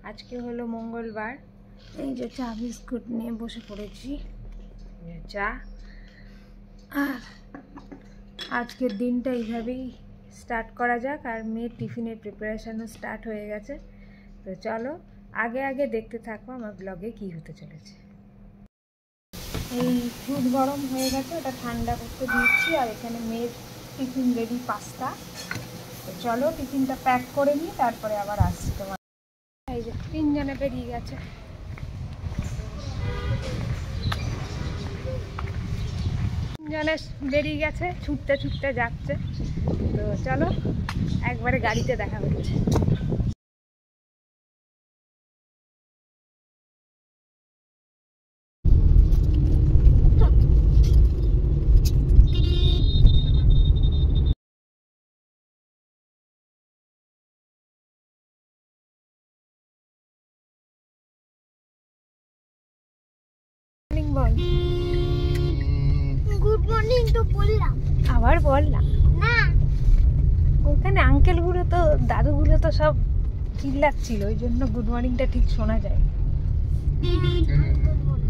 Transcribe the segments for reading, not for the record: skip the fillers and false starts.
আজকে হলো মঙ্গলবার। এই যে চা বিস্কুট নিয়ে বসে পড়েছি, চা। আর আজকের দিনটা এইভাবেই স্টার্ট করা যাক। আর মেয়ের টিফিনের প্রিপারেশানও স্টার্ট হয়ে গেছে। তো চলো আগে আগে দেখতে থাকবো আমার ব্লগে কি হতে চলেছে। এই দুধ গরম হয়ে গেছে, ওটা ঠান্ডা করতে দিচ্ছি। আর এখানে মেয়ের টিফিন রেডি, পাস্তা। তো চলো টিফিনটা প্যাক করে নিই, তারপরে আবার আসছি তোমার। এই যে 3 জনে বেরিয়ে গেছে। জনে বেরিয়ে গেছে, ছুটতে ছুটতে যাচ্ছে। তো চলো একবারে গাড়িতে দেখা হচ্ছে। গুড মর্নিং তো বললাম, আবার বললাম না ওখানে আঙ্কেলগুলো তো দাদুগুলো তো সব চিল্লাচ্ছিল, ওই জন্য গুড মর্নিংটা ঠিক শোনা যায়।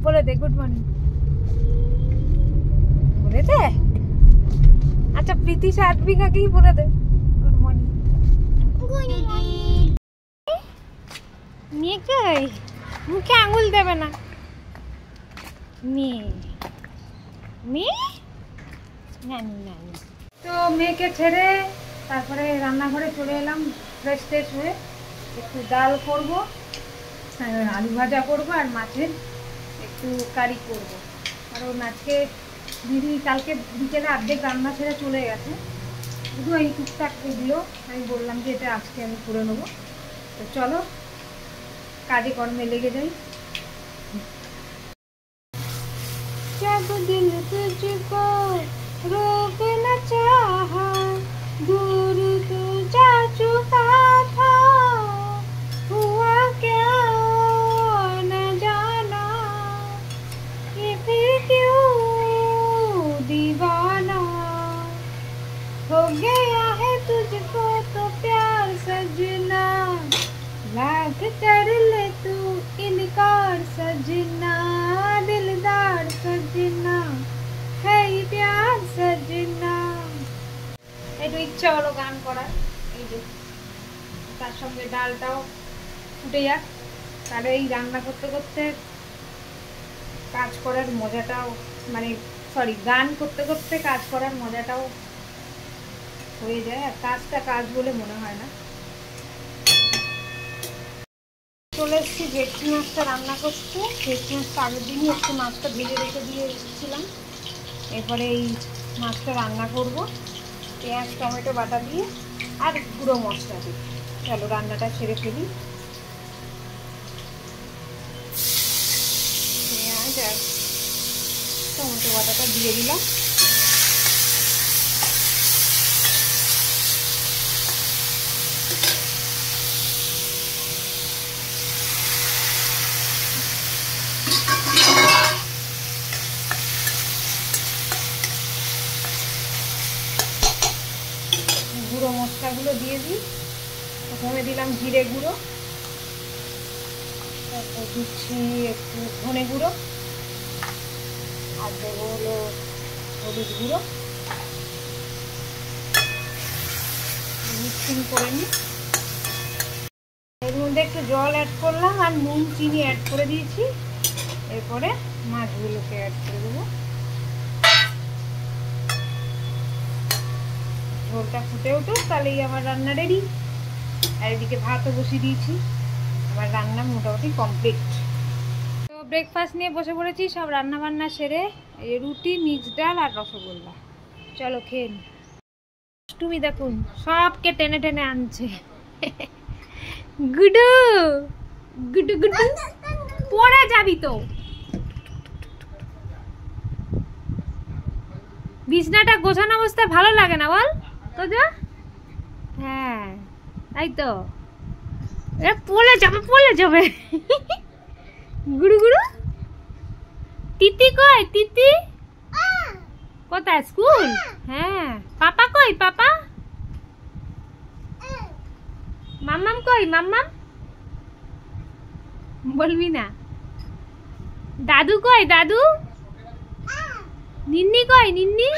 বলে দে গুড মর্নিং, বলে দে। আচ্ছা প্রীতি সাত্বিকাকেই বলে দে গুড মর্নিং। মেয়ে কই, মুখে আঙুল দেবে না। মেয়ে মেয়ে নানি নানি। তো মেয়েকে ছেড়ে তারপরে রান্নাঘরে চলে এলাম ফ্রেশ ট্রেশ হয়ে। একটু ডাল করব, আলু ভাজা করব, আর মাছের একটু কারি করব। কারণ আজকে দিদি কালকে বিকেলে অর্ধেক রান্না ছেড়ে চলে গেছে, শুধু এই টুকটাক এগুলো আমি বললাম যে এটা আজকে আমি করে নেবো। তো চলো কাজে কর্মে লেগে যাই। जब दिल तुझको रोक न चाहा, दूर तू जा चुका था, हुआ क्या न जाना, ये फिर क्यों दीवाना, हो गया है तुझको तो प्यार सजना, लाख कर ले तू इनकार सजना, दिलदार सजना है प्यार सजना। একটু ইচ্ছা হলো গান করার, এই যে তার সঙ্গে ডালটাও ফুটে যাক। তাহলে এই রান্না করতে করতে কাজ করার মজাটাও, মানে গান করতে করতে কাজ করার মজাটাও হয়ে যায়, আর কাজটা কাজ বলে মনে হয় না। চলে এসেছি ভেটকি মাছটা রান্না করতে। ভেটকি মাছটা আগের দিনই একটু মাছটা ভেজে রেখে দিয়ে এসেছিলাম। এরপরে এই মাছটা রান্না করব পেঁয়াজ টমেটো বাটা দিয়ে আর গুঁড়ো মশলা দিয়ে। চলো রান্নাটা সেরে ফেলি। পেঁয়াজ আর টমেটো বাটাটা দিয়ে দিলাম। গুঁড়ো মশলাগুলো দিয়ে দিই। প্রথমে দিলাম জিরে গুঁড়ো, তারপর দিচ্ছি একটু ধনে গুঁড়ো, আর দেবো হলো হলুদ গুঁড়ো। মিক্সিং করে নিই। এর মধ্যে একটু জল অ্যাড করলাম আর নুন চিনি অ্যাড করে দিয়েছি। এরপরে মাছগুলোকে অ্যাড করে দেবো। ঝোলটা ফুটে উঠুক, তাহলেই আমার রান্না রেডি। আর এদিকে ভাতও বসিয়ে দিয়েছি, আমার রান্না মোটামুটি কমপ্লিট। তো ব্রেকফাস্ট নিয়ে বসে পড়েছি, সব রান্না বান্না সেরে। এই রুটি, মিক্সড ডাল আর রসগোল্লা। চলো খেয়ে নি। তুমি দেখুন সবকে টেনে টেনে আনছে। গুডু গুডু গুডু পড়ে যাবি তো। বিছনাটা গোছানো অবস্থায় ভালো লাগে না বল তো? হ্যাঁ তাই তো, পড়ে যাবে পড়ে যাবে। গুড়ু গুড়ু। তিতি কই? তিতি কোথায়? স্কুল? হ্যাঁ। পাপা কই? পাপা মাম্মাম কই? মাম্মাম বলবি না? দাদু কই? দাদু? নিন্নি কই? নিন্নি?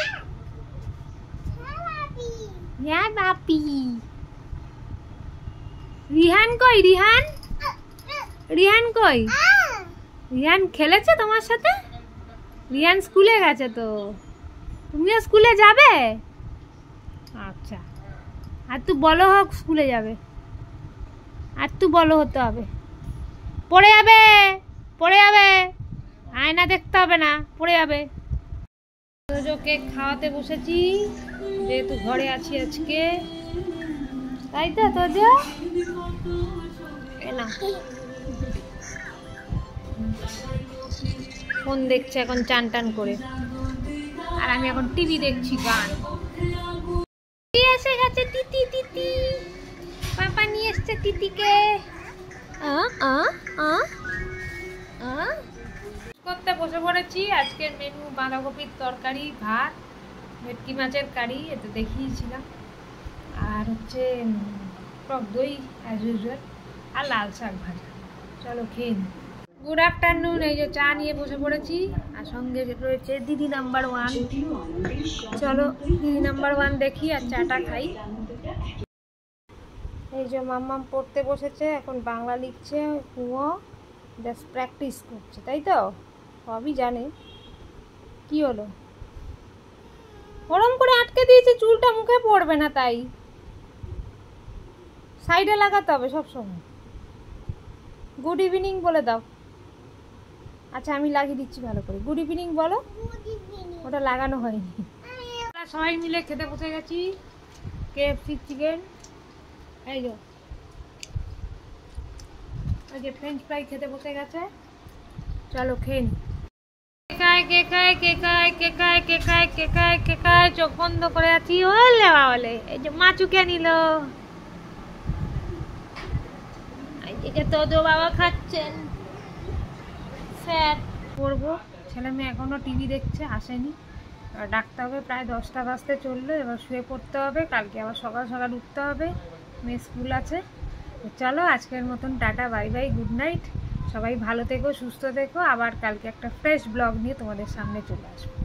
হ্যাঁ বাপি। রিহান কই? রিহান? রিহান কই? রিহান খেলেছে তোমার সাথে? রিহান স্কুলে গেছে তো। তুমিও স্কুলে যাবে? আচ্ছা, আর তুই বলো হোক স্কুলে যাবে, আর তুই বলো হতে হবে। পড়ে যাবে, পড়ে যাবে, আয়না দেখতে হবে না, পড়ে যাবে। তোজোকে খাওয়াতে বসেছি, যেহেতু ঘরে আছি আজকে, তাই তো তোজো? না, ফোন দেখছে এখন চান টান করে, আর আমি এখন টিভি দেখছি, গান। এসে গেছে তিতি, তিতি পাপা নিয়ে এসছে তিতিকে। করতে বসে পড়েছি। আজকের মেনু বাঁধাকপির তরকারি, ভাত, ভেটকি মাছের কারি, এটা দেখিয়েছিলাম, আর হচ্ছে টক দই অ্যাজ ইউজুয়াল, আর লাল শাক ভাজা। চলো খেয়ে নিই। Good afternoon. এই যে চা নিয়ে বসে পড়েছি, আর সঙ্গে রয়েছে দিদি নাম্বার 1। চলো দিদি নাম্বার 1 দেখি আর চাটা খাই। এই যে মাম্মাম পড়তে বসেছে, এখন বাংলা লিখছে, কুয়ো জাস্ট প্র্যাকটিস করছে, তাই তো? সবই জানে। কি হলো? ওরম করে আটকে দিয়েছে, চুলটা মুখে পড়বে না, তাই সাইডে লাগাতে হবে সবসময়। গুড ইভিনিং বলে দাও। আচ্ছা আমি লাগিয়ে দিচ্ছি ভালো করে। গুড ইভিনিং বলো। ওটা লাগানো হয়নি। আমরা সবাই মিলে খেতে বসে গেছি KFC চিকেন। এই যে ফ্রেঞ্চ ফ্রাই খেতে বসে গেছে। চলো খেয়ে নি। কে খায় চোখ বন্ধ করে আছি। ওলে বাবলে, এই যে মা চুকে নিল। এইদিকে তোজো বাবা খাচ্ছেন। স্যার করবো, ছেলে মেয়ে এখনো টিভি দেখছে, আসেনি। এবার ডাকতে হবে, প্রায় 10টা বাজতে চললো। এবার শুয়ে পড়তে হবে, কালকে আবার সকাল সকাল উঠতে হবে, মেয়ে স্কুল আছে। তো চলো আজকের মতন tata, bye bye, good night. সবাই ভালো থেকো, সুস্থ থেকো। আবার কালকে একটা ফ্রেশ ব্লগ নিয়ে তোমাদের সামনে চলে আসবো।